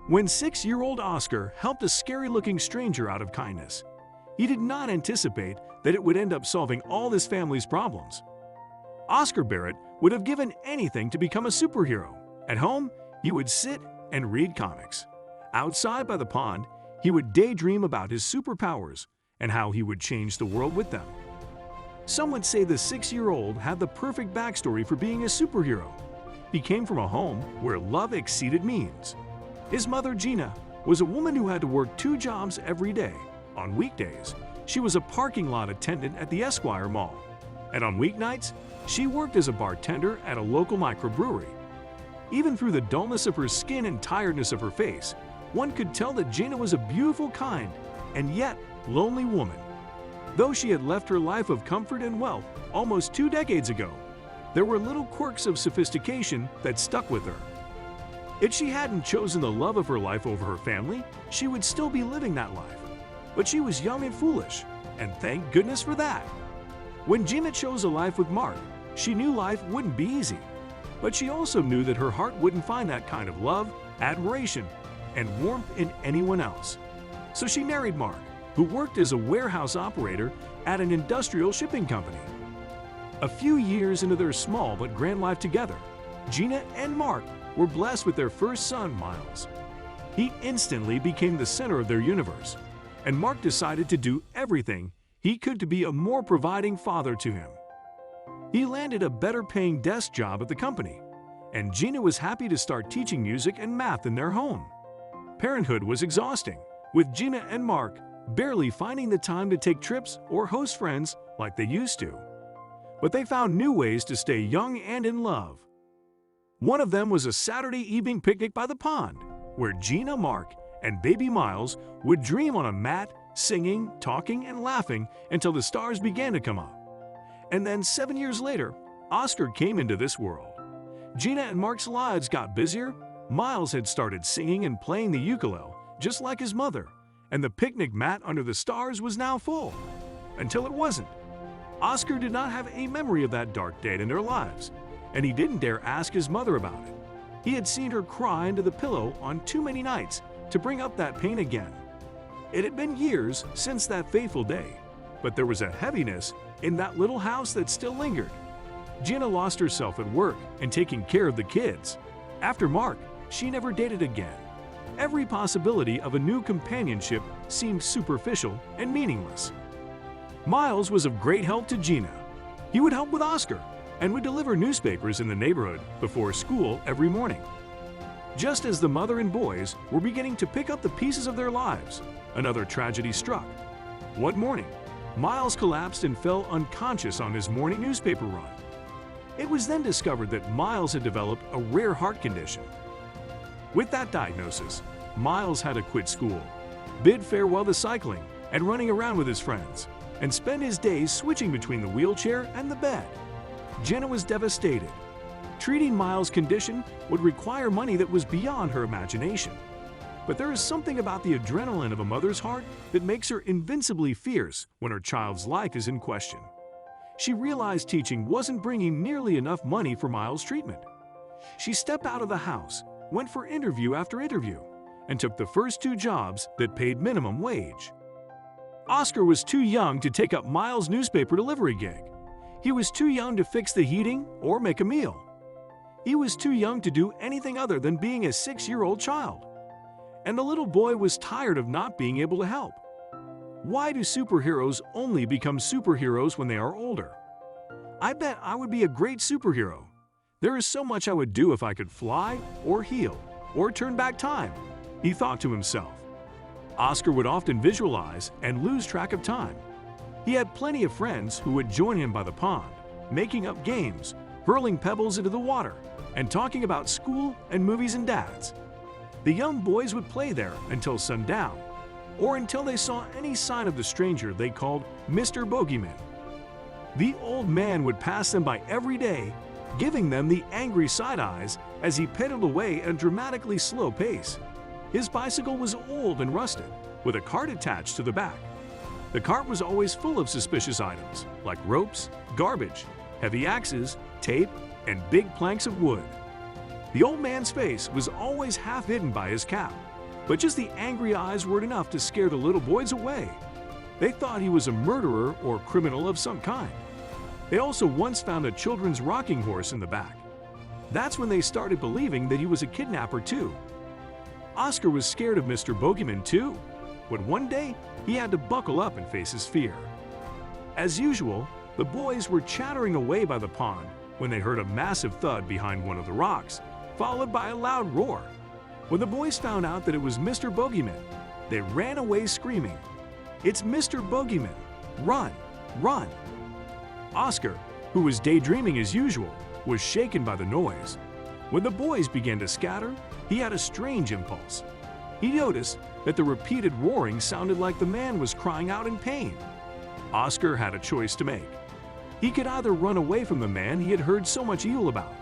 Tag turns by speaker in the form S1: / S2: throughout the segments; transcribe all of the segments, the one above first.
S1: When 6-year-old Oscar helped a scary-looking stranger out of kindness, he did not anticipate that it would end up solving all his family's problems. Oscar Barrett would have given anything to become a superhero. At home, he would sit and read comics. Outside by the pond, he would daydream about his superpowers and how he would change the world with them. Some would say the 6-year-old had the perfect backstory for being a superhero. He came from a home where love exceeded means. His mother, Gina, was a woman who had to work 2 jobs every day. On weekdays, she was a parking lot attendant at the Esquire Mall, and on weeknights, she worked as a bartender at a local microbrewery. Even through the dullness of her skin and tiredness of her face, one could tell that Gina was a beautiful, kind, and yet lonely woman. Though she had left her life of comfort and wealth almost 2 decades ago, there were little quirks of sophistication that stuck with her. If she hadn't chosen the love of her life over her family, she would still be living that life. But she was young and foolish, and thank goodness for that. When Gina chose a life with Mark, she knew life wouldn't be easy. But she also knew that her heart wouldn't find that kind of love, admiration, and warmth in anyone else. So she married Mark, who worked as a warehouse operator at an industrial shipping company. A few years into their small but grand life together, Gina and Mark were blessed with their first son, Miles. He instantly became the center of their universe, and Mark decided to do everything he could to be a more providing father to him. He landed a better-paying desk job at the company, and Gina was happy to start teaching music and math in their home. Parenthood was exhausting, with Gina and Mark barely finding the time to take trips or host friends like they used to. But they found new ways to stay young and in love. One of them was a Saturday evening picnic by the pond, where Gina, Mark, and baby Miles would dream on a mat, singing, talking, and laughing until the stars began to come up. And then 7 years later, Oscar came into this world. Gina and Mark's lives got busier. Miles had started singing and playing the ukulele, just like his mother, and the picnic mat under the stars was now full. Until it wasn't. Oscar did not have a memory of that dark day in their lives, and he didn't dare ask his mother about it. He had seen her cry into the pillow on too many nights to bring up that pain again. It had been years since that fateful day, but there was a heaviness in that little house that still lingered. Gina lost herself at work and taking care of the kids. After Mark, she never dated again. Every possibility of a new companionship seemed superficial and meaningless. Miles was of great help to Gina. He would help with Oscar and would deliver newspapers in the neighborhood before school every morning. Just as the mother and boys were beginning to pick up the pieces of their lives, another tragedy struck. One morning, Miles collapsed and fell unconscious on his morning newspaper run. It was then discovered that Miles had developed a rare heart condition. With that diagnosis, Miles had to quit school, bid farewell to cycling and running around with his friends, and spend his days switching between the wheelchair and the bed. Gina was devastated. Treating Miles' condition would require money that was beyond her imagination. But there is something about the adrenaline of a mother's heart that makes her invincibly fierce when her child's life is in question. She realized teaching wasn't bringing nearly enough money for Miles' treatment. She stepped out of the house, went for interview after interview, and took the first 2 jobs that paid minimum wage. Oscar was too young to take up Miles' newspaper delivery gig. He was too young to fix the heating or make a meal. He was too young to do anything other than being a 6-year-old child. And the little boy was tired of not being able to help. Why do superheroes only become superheroes when they are older? I bet I would be a great superhero. There is so much I would do if I could fly, or heal, or turn back time, he thought to himself. Oscar would often visualize and lose track of time. He had plenty of friends who would join him by the pond, making up games, hurling pebbles into the water, and talking about school and movies and dads. The young boys would play there until sundown, or until they saw any sign of the stranger they called Mr. Bogeyman. The old man would pass them by every day, giving them the angry side eyes as he pedaled away at a dramatically slow pace. His bicycle was old and rusted, with a cart attached to the back. The cart was always full of suspicious items, like ropes, garbage, heavy axes, tape, and big planks of wood. The old man's face was always half hidden by his cap, But just the angry eyes weren't enough to scare the little boys away. They thought he was a murderer or criminal of some kind. They also once found a children's rocking horse in the back. That's when they started believing that he was a kidnapper too. Oscar was scared of Mr. Bogeyman too, but one day he had to buckle up and face his fear. As usual, the boys were chattering away by the pond when they heard a massive thud behind one of the rocks, followed by a loud roar. When the boys found out that it was Mr. Bogeyman, they ran away screaming, "It's Mr. Bogeyman! Run! Run!" Oscar, who was daydreaming as usual, was shaken by the noise. When the boys began to scatter, he had a strange impulse. He noticed that the repeated roaring sounded like the man was crying out in pain. Oscar had a choice to make. He could either run away from the man he had heard so much evil about,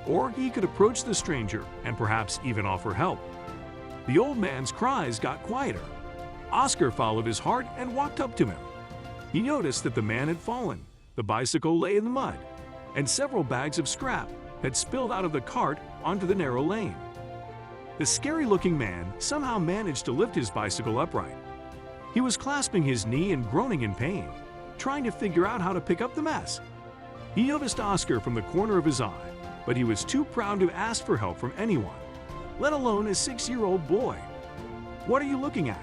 S1: or he could approach the stranger and perhaps even offer help. The old man's cries got quieter. Oscar followed his heart and walked up to him. He noticed that the man had fallen, the bicycle lay in the mud, and several bags of scrap had spilled out of the cart onto the narrow lane. The scary-looking man somehow managed to lift his bicycle upright. He was clasping his knee and groaning in pain, trying to figure out how to pick up the mess. He noticed Oscar from the corner of his eye, but he was too proud to ask for help from anyone, let alone a 6-year-old boy. "What are you looking at?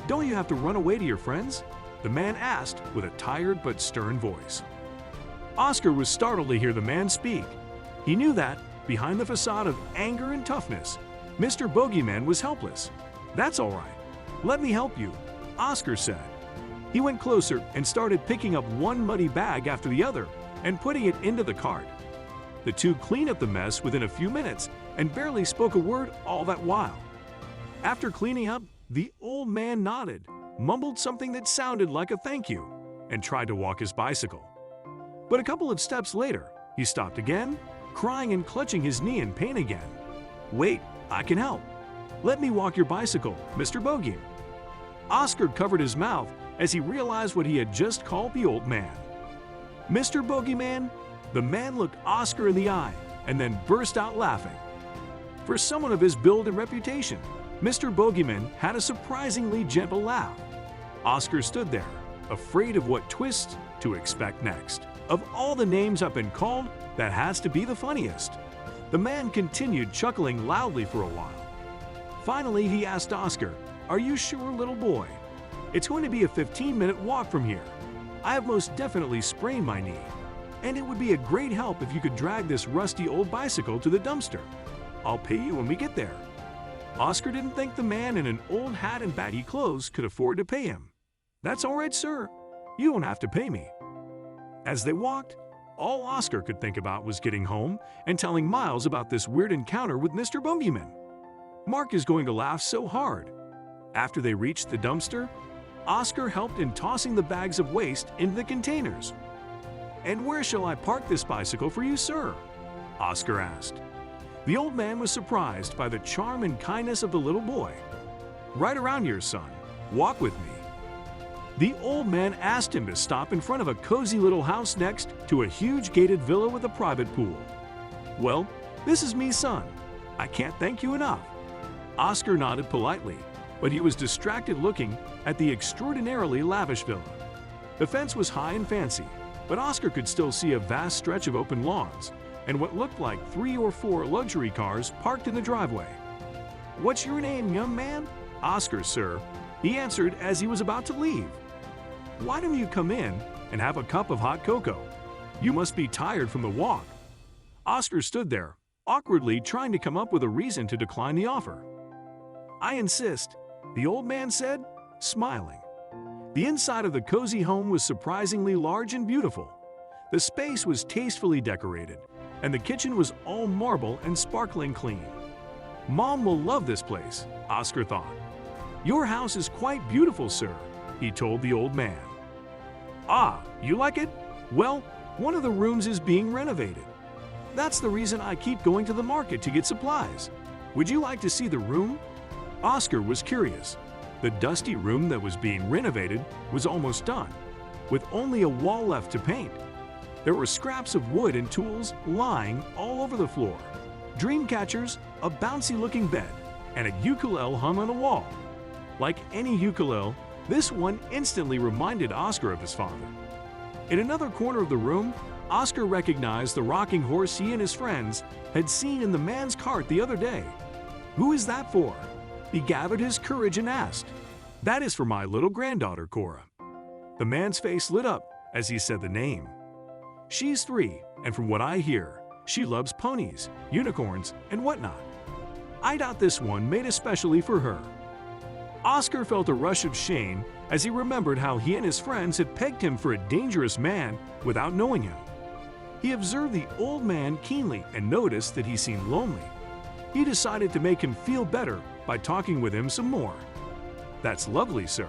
S1: Don't you have to run away to your friends?" the man asked with a tired but stern voice. Oscar was startled to hear the man speak. He knew that, behind the facade of anger and toughness, Mr. Bogeyman was helpless. "That's all right. Let me help you," Oscar said. He went closer and started picking up one muddy bag after the other and putting it into the cart. The two cleaned up the mess within a few minutes and barely spoke a word all that while. After cleaning up, the old man nodded, mumbled something that sounded like a thank you, and tried to walk his bicycle. But a couple of steps later, he stopped again, crying and clutching his knee in pain again. "Wait, I can help. Let me walk your bicycle, Mr. Bogeyman." Oscar covered his mouth as he realized what he had just called the old man. "Mr. Bogeyman?" The man looked Oscar in the eye and then burst out laughing. For someone of his build and reputation, Mr. Bogeyman had a surprisingly gentle laugh. Oscar stood there, afraid of what twist to expect next. "Of all the names I've been called, that has to be the funniest." The man continued chuckling loudly for a while. Finally, he asked Oscar, "Are you sure, little boy? It's going to be a 15-minute walk from here. I have most definitely sprained my knee, and it would be a great help if you could drag this rusty old bicycle to the dumpster. I'll pay you when we get there." Oscar didn't think the man in an old hat and baggy clothes could afford to pay him. "That's all right, sir. You don't have to pay me." As they walked, all Oscar could think about was getting home and telling Miles about this weird encounter with Mr. Bogeyman. Mark is going to laugh so hard. After they reached the dumpster, Oscar helped in tossing the bags of waste into the containers. "And where shall I park this bicycle for you, sir?" Oscar asked. The old man was surprised by the charm and kindness of the little boy. "Right around here, son. Walk with me." The old man asked him to stop in front of a cozy little house next to a huge gated villa with a private pool. "Well, this is me, son. I can't thank you enough." Oscar nodded politely, but he was distracted looking at the extraordinarily lavish villa. The fence was high and fancy, but Oscar could still see a vast stretch of open lawns and what looked like 3 or 4 luxury cars parked in the driveway. "What's your name, young man?" "Oscar, sir," he answered as he was about to leave. "Why don't you come in and have a cup of hot cocoa? You must be tired from the walk." Oscar stood there, awkwardly trying to come up with a reason to decline the offer. "I insist," the old man said, smiling. The inside of the cozy home was surprisingly large and beautiful. The space was tastefully decorated, and the kitchen was all marble and sparkling clean. "Mom will love this place," Oscar thought. "Your house is quite beautiful, sir," he told the old man. "Ah, you like it? Well, one of the rooms is being renovated. That's the reason I keep going to the market to get supplies. Would you like to see the room?" Oscar was curious. The dusty room that was being renovated was almost done, with only a wall left to paint. There were scraps of wood and tools lying all over the floor, dream catchers, a bouncy-looking bed, and a ukulele hung on the wall. Like any ukulele, this one instantly reminded Oscar of his father. In another corner of the room, Oscar recognized the rocking horse he and his friends had seen in the man's cart the other day. "Who is that for?" He gathered his courage and asked. "That is for my little granddaughter, Cora." The man's face lit up as he said the name. "She's 3, and from what I hear, she loves ponies, unicorns, and whatnot. I got this one made especially for her." Oscar felt a rush of shame as he remembered how he and his friends had pegged him for a dangerous man without knowing him. He observed the old man keenly and noticed that he seemed lonely. He decided to make him feel better by talking with him some more. "That's lovely, sir.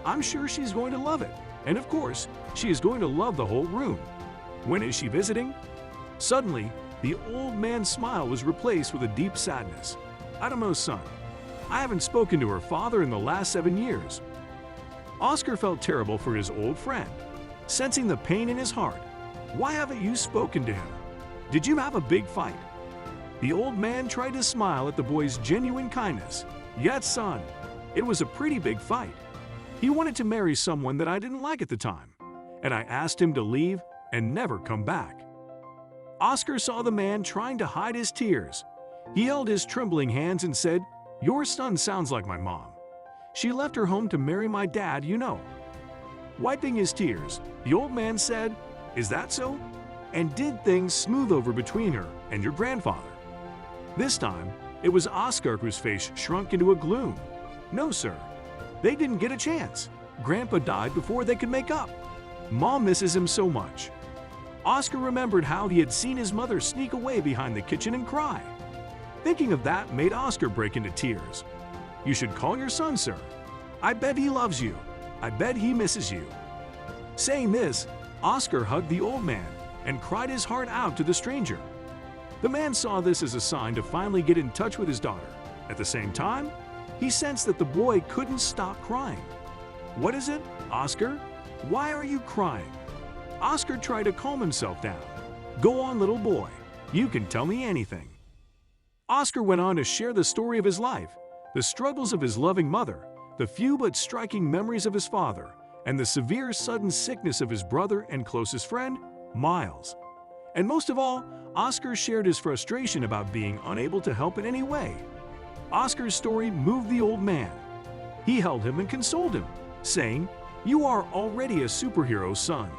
S1: I'm sure she's going to love it. And of course, she is going to love the whole room. When is she visiting?" Suddenly, the old man's smile was replaced with a deep sadness. "I don't know, son. I haven't spoken to her father in the last 7 years." Oscar felt terrible for his old friend. Sensing the pain in his heart, "Why haven't you spoken to him? Did you have a big fight?" The old man tried to smile at the boy's genuine kindness. "Yes, son. It was a pretty big fight. He wanted to marry someone that I didn't like at the time, and I asked him to leave and never come back." Oscar saw the man trying to hide his tears. He held his trembling hands and said, "Your son sounds like my mom. She left her home to marry my dad, you know." Wiping his tears, the old man said, "Is that so? And did things smooth over between her and your grandfather?" This time, it was Oscar whose face shrunk into a gloom. "No, sir. They didn't get a chance. Grandpa died before they could make up. Mom misses him so much." Oscar remembered how he had seen his mother sneak away behind the kitchen and cry. Thinking of that made Oscar break into tears. "You should call your son, sir. I bet he loves you. I bet he misses you." Saying this, Oscar hugged the old man and cried his heart out to the stranger. The man saw this as a sign to finally get in touch with his daughter. At the same time, he sensed that the boy couldn't stop crying. "What is it, Oscar? Why are you crying?" Oscar tried to calm himself down. "Go on, little boy. You can tell me anything." Oscar went on to share the story of his life, the struggles of his loving mother, the few but striking memories of his father, and the severe sudden sickness of his brother and closest friend, Miles. And most of all, Oscar shared his frustration about being unable to help in any way. Oscar's story moved the old man. He held him and consoled him, saying, "You are already a superhero, son,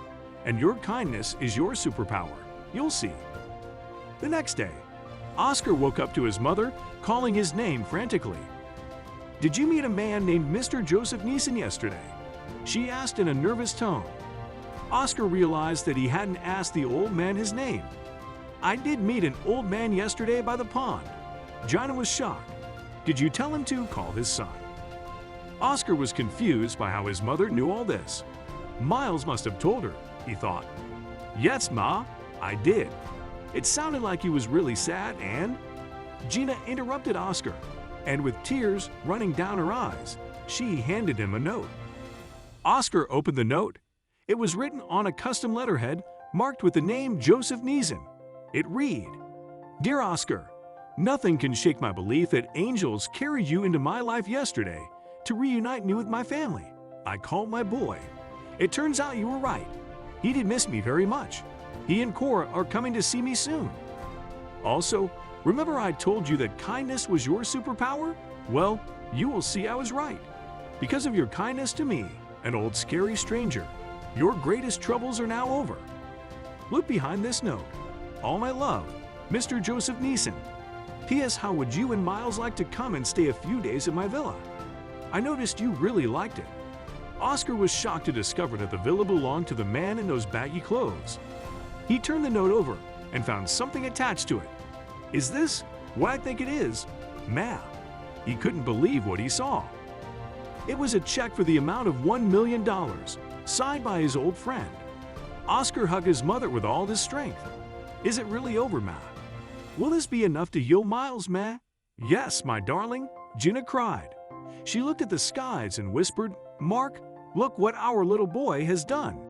S1: and your kindness is your superpower. You'll see." The next day, Oscar woke up to his mother calling his name frantically. "Did you meet a man named Mr. Joseph Neeson yesterday?" she asked in a nervous tone. Oscar realized that he hadn't asked the old man his name. "I did meet an old man yesterday by the pond." Gina was shocked. "Did you tell him to call his son?" Oscar was confused by how his mother knew all this. Miles must have told her, he thought. "Yes, Ma, I did. It sounded like he was really sad and—" Gina interrupted Oscar, and with tears running down her eyes, she handed him a note. Oscar opened the note. It was written on a custom letterhead marked with the name Joseph Neeson. It read, "Dear Oscar, nothing can shake my belief that angels carried you into my life yesterday to reunite me with my family. I called my boy. It turns out you were right. He did miss me very much. He and Cora are coming to see me soon. Also, remember I told you that kindness was your superpower? Well, you will see I was right. Because of your kindness to me, an old scary stranger, your greatest troubles are now over. Look behind this note. All my love, Mr. Joseph Neeson. P.S. How would you and Miles like to come and stay a few days at my villa? I noticed you really liked it." Oscar was shocked to discover that the villa belonged to the man in those baggy clothes. He turned the note over and found something attached to it. "Is this what I think it is? Ma." He couldn't believe what he saw. It was a check for the amount of $1 million, signed by his old friend. Oscar hugged his mother with all his strength. "Is it really over, Ma? Will this be enough to heal Miles, Ma?" "Yes, my darling," Gina cried. She looked at the skies and whispered, "Mark, look what our little boy has done."